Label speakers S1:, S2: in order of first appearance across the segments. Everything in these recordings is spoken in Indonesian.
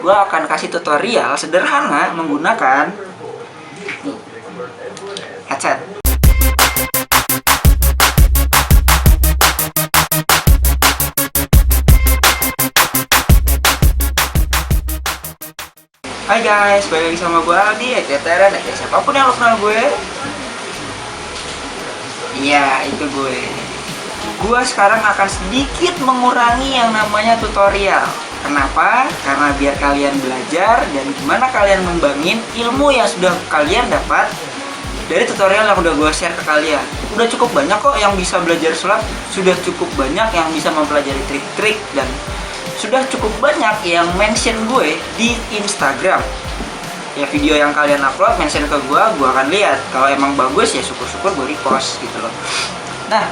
S1: gue akan kasih tutorial sederhana menggunakan nih, headset. Hai guys, balik lagi sama gue Aldi, Eketera, dan siapapun yang lo kenal gue. Iya, itu gue. Gue sekarang akan sedikit mengurangi yang namanya tutorial. Kenapa? Karena biar kalian belajar dan gimana kalian ngembangin ilmu yang sudah kalian dapat dari tutorial yang udah gue share ke kalian. Udah cukup banyak kok yang bisa belajar sulap, sudah cukup banyak yang bisa mempelajari trik-trik, dan sudah cukup banyak yang mention gue di Instagram. Ya video yang kalian upload mention ke gue akan lihat. Kalau emang bagus ya syukur-syukur gue repost gitu loh. Nah,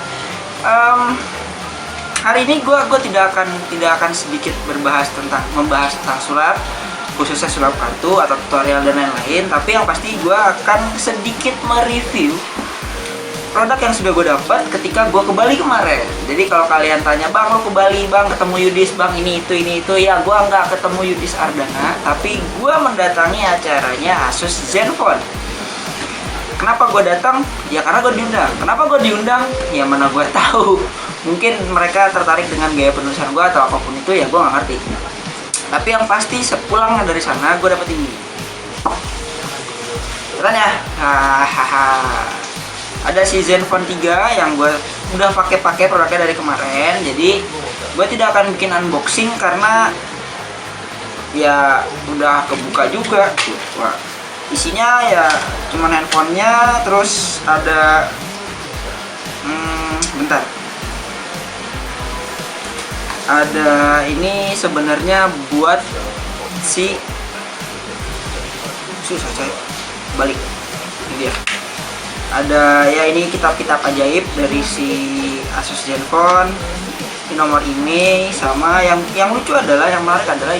S1: hari ini gue tidak akan sedikit membahas tentang sulap, khususnya sulap kartu atau tutorial dan lain-lain. Tapi yang pasti gue akan sedikit mereview produk yang sudah gue dapat ketika gue ke Bali kemarin. Jadi kalau kalian tanya, bang lo ke Bali bang ketemu Yudis bang ini itu ya, gue nggak ketemu Yudis Ardana, tapi gue mendatangi acaranya Asus Zenfone. Kenapa gue datang? Ya karena gue diundang. Kenapa gue diundang? Ya mana gue tahu. Mungkin mereka tertarik dengan gaya penulisan gue atau apapun itu, ya gue nggak ngerti. Tapi yang pasti sepulangnya dari sana gue dapet ini. Katanya, ada si Zenfone 3 yang gue udah pakai produknya dari kemarin. Jadi gue tidak akan bikin unboxing karena ya udah kebuka juga. Wah, isinya ya cuman handphonenya, terus ada bentar, ada ini sebenarnya buat si susah coy, balik ini dia. Ada ya ini kitab-kitab ajaib dari si Asus Zenfone, ini nomor ini, sama yang lucu adalah, yang menarik adalah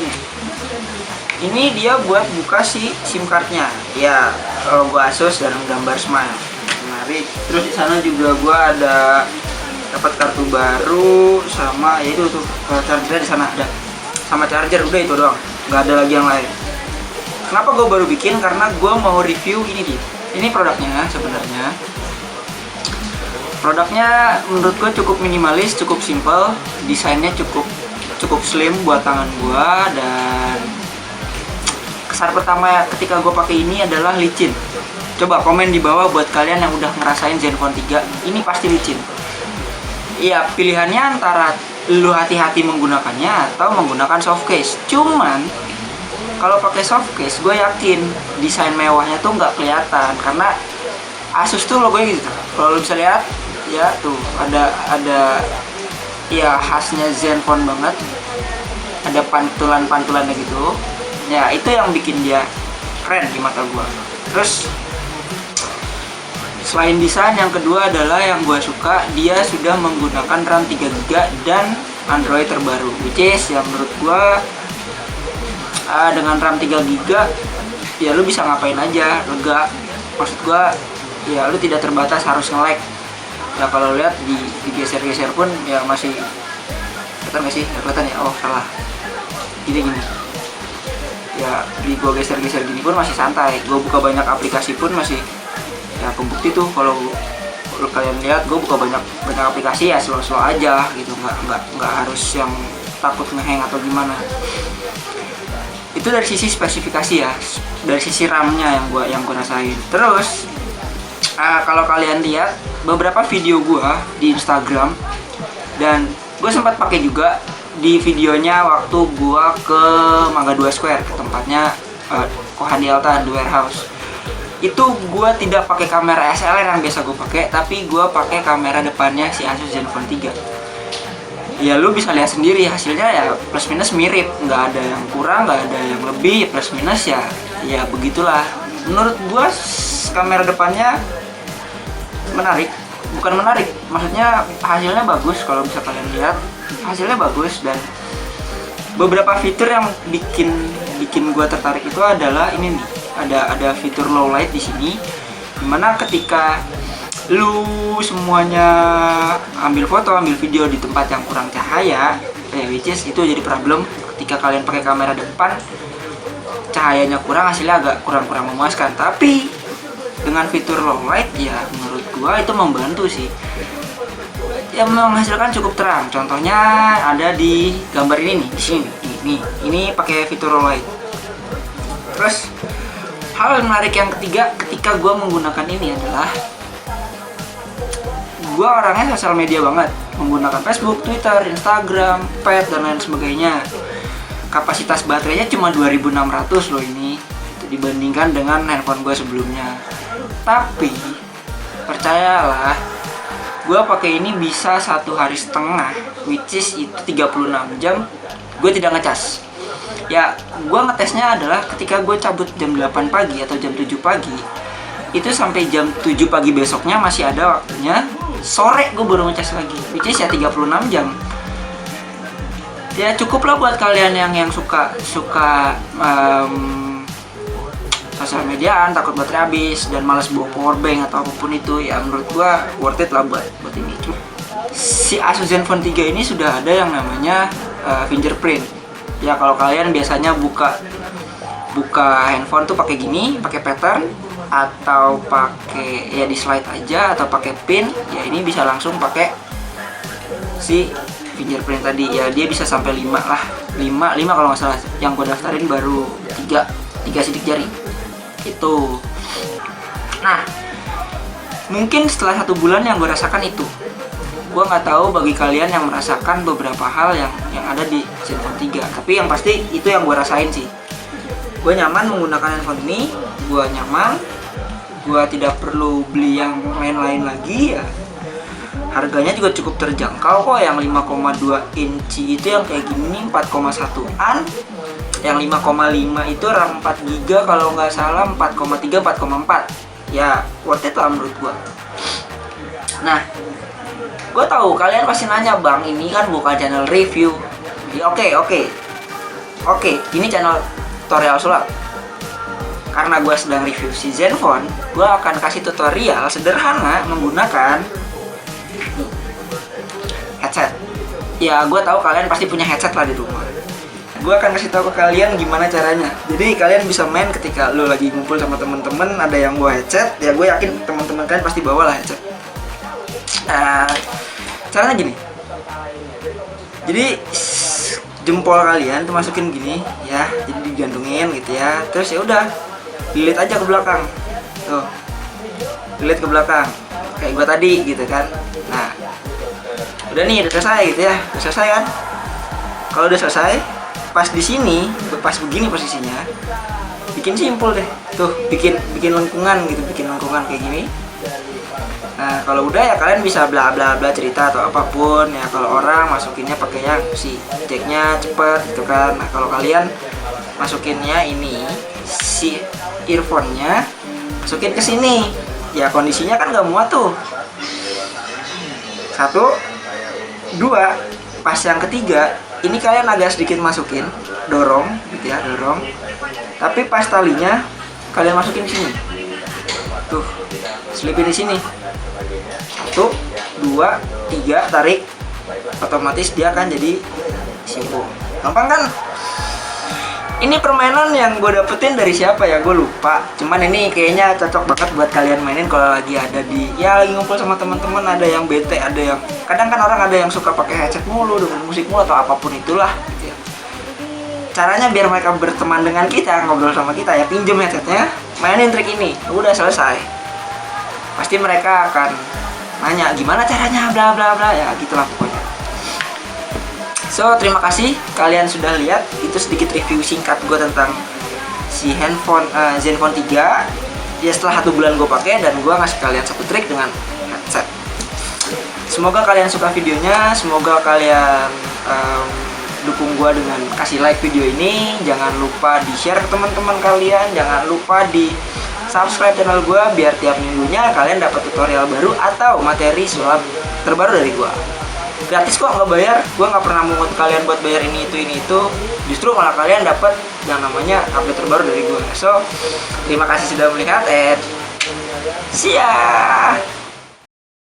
S1: ini dia buat buka si SIM cardnya. Ya logo Asus dan gambar smile, menarik. Terus di sana juga gua ada dapat kartu baru, sama ya itu tuh charger di sana ada, sama charger, udah itu doang, nggak ada lagi yang lain. Kenapa gue baru bikin? Karena gue mau review ini dia. Ini produknya sebenarnya. Produknya menurut gue cukup minimalis, cukup simple, desainnya cukup slim buat tangan gue, dan kesan pertama ketika gue pakai ini adalah licin. Coba komen di bawah buat kalian yang udah ngerasain Zenfone 3, ini pasti licin. Iya, pilihannya antara lu hati-hati menggunakannya atau menggunakan soft case. Cuman kalau pakai soft case, gue yakin desain mewahnya tuh nggak kelihatan karena Asus tuh logonya gitu. Kalau lu bisa lihat, ya tuh ada ya khasnya Zenfone banget. Ada pantulannya gitu. Ya itu yang bikin dia keren di mata gue. Terus selain desain, yang kedua adalah yang gue suka, dia sudah menggunakan RAM 3GB dan Android terbaru, which is yang menurut gue dengan RAM 3GB ya lu bisa ngapain aja, lega. Maksud gue ya lu tidak terbatas harus nge-lag. Ya kalau lihat digeser-geser pun ya masih kelihatan nggak sih? Kelihatan ya? Oh salah, gini ya, di gue geser-geser gini pun masih santai. Gue buka banyak aplikasi pun masih ya pembukti tuh. Kalau kalian lihat gue buka banyak aplikasi ya slow aja gitu, nggak harus yang takut ngehang atau gimana. Itu dari sisi spesifikasi ya, dari sisi RAM-nya yang gue rasain. Terus kalau kalian lihat beberapa video gue di Instagram, dan gue sempat pakai juga di videonya waktu gue ke Mangga 2 Square, ke tempatnya Kohan Delta The Warehouse. Itu gue tidak pakai kamera SLR yang biasa gue pakai, tapi gue pakai kamera depannya si Asus Zenfone 3. Ya lu bisa lihat sendiri hasilnya, ya plus minus mirip, nggak ada yang kurang, nggak ada yang lebih, plus minus ya begitulah. Menurut gua kamera depannya bukan menarik, maksudnya hasilnya bagus. Kalau bisa kalian lihat hasilnya bagus, dan beberapa fitur yang bikin gua tertarik itu adalah ini nih, ada fitur low light di sini, dimana ketika lu semuanya ambil foto, ambil video di tempat yang kurang cahaya, which is itu jadi problem ketika kalian pakai kamera depan. cahayanya kurang, hasilnya agak kurang memuaskan. Tapi dengan fitur low light ya menurut gua itu membantu sih, yang menghasilkan cukup terang. Contohnya ada di gambar ini nih, di sini ini pakai fitur low light. Terus hal menarik yang ketiga ketika gua menggunakan ini adalah gua orangnya sosial media banget, menggunakan Facebook, Twitter, Instagram, Pet dan lain sebagainya. Kapasitas baterainya cuma 2600 loh ini, itu dibandingkan dengan handphone gua sebelumnya. Tapi percayalah, gue pakai ini bisa 1,5 hari, which is itu 36 jam gue tidak ngecas. Ya, gue ngetesnya adalah ketika gue cabut jam 8 pagi atau jam 7 pagi, itu sampai jam 7 pagi besoknya masih ada waktunya. Sore gue baru ngecas lagi, which is ya 36 jam. Ya cukup lah buat kalian yang suka sosial mediaan, takut baterai habis dan malas bawa power bank atau apapun itu, ya menurut gua worth it lah buat ini. Si Asus Zenfone 3 ini sudah ada yang namanya fingerprint. Ya kalau kalian biasanya buka handphone tuh pakai gini, pakai pattern atau pakai ya di slide aja atau pakai pin, ya ini bisa langsung pakai si fingerprint tadi. Ya dia bisa sampai 5 lah, 5 kalau nggak salah. Yang gua daftarin baru 3 sidik jari itu. Nah, mungkin setelah 1 bulan yang gue rasakan itu, gue nggak tahu bagi kalian yang merasakan beberapa hal yang ada di Zenfone 3, tapi yang pasti itu yang gue rasain sih. Gue nyaman menggunakan handphone ini, gue nyaman, gue tidak perlu beli yang lain-lain lagi ya. Harganya juga cukup terjangkau kok, yang 5,2 inci itu yang kayak gini 4,1an. Yang 5,5 itu RAM 4 GB kalau nggak salah, 4,3 4,4. Ya worth it lah menurut gua. Nah, gua tahu kalian pasti nanya, "Bang, ini kan bukan channel review." Ya, oke, ini channel tutorial sulap. Karena gua sedang review si Zenfone, gua akan kasih tutorial sederhana menggunakan headset. Ya, gua tahu kalian pasti punya headset lah di rumah. Gue akan kasih tahu ke kalian gimana caranya. Jadi kalian bisa main ketika lo lagi ngumpul sama temen-temen, ada yang bawa headset, ya gue yakin teman-teman kalian pasti bawa lah headset. Caranya gini. Jadi jempol kalian tuh masukin gini ya, jadi digantungin gitu ya. Terus ya udah, lilit aja ke belakang. Tuh. Lilit ke belakang. Kayak gue tadi gitu kan. Nah, udah nih, udah selesai gitu ya. Udah selesai kan? Kalau udah selesai, pas di sini, pas begini posisinya, bikin simpul deh. Tuh, bikin lengkungan gitu, bikin lengkungan kayak gini. Nah, kalau udah ya kalian bisa bla bla bla cerita atau apapun ya. Kalau orang masukinnya pakai yang si jacknya cepet gitu kan. Nah, kalau kalian masukinnya ini si earphone-nya masukin ke sini. Ya kondisinya kan nggak muat tuh. 1, 2, pas yang ketiga ini kalian agak sedikit masukin, dorong gitu ya, dorong. Tapi pas talinya kalian masukin di sini. Tuh, selipin di sini. 1, 2, 3, tarik. Otomatis dia akan jadi simpul. Gampang kan? Ini permainan yang gue dapetin dari siapa ya, gue lupa. Cuman ini kayaknya cocok banget buat kalian mainin kalau lagi ada di, ya lagi ngumpul sama teman-teman, ada yang bete, ada yang, kadang kan orang ada yang suka pakai headset mulu, dengan musik mulu atau apapun itulah gitu ya. Caranya biar mereka berteman dengan kita, ngobrol sama kita ya, pinjem headsetnya, mainin trik ini, udah selesai. Pasti mereka akan nanya gimana caranya, bla bla bla, ya gitulah pokoknya. So, terima kasih kalian sudah lihat. Itu sedikit review singkat gue tentang si handphone Zenfone 3. Ya setelah 1 bulan gue pakai, dan gue ngasih kalian satu trik dengan headset. Semoga kalian suka videonya. Semoga kalian dukung gue dengan kasih like video ini. Jangan lupa di share ke teman-teman kalian. Jangan lupa di subscribe channel gue biar tiap minggunya kalian dapat tutorial baru atau materi sulap terbaru dari gue. Gratis kok, nggak bayar. Gue nggak pernah mungut kalian buat bayar ini itu. Justru malah kalian dapat yang namanya update terbaru dari gue. So, terima kasih sudah melihat, and see ya.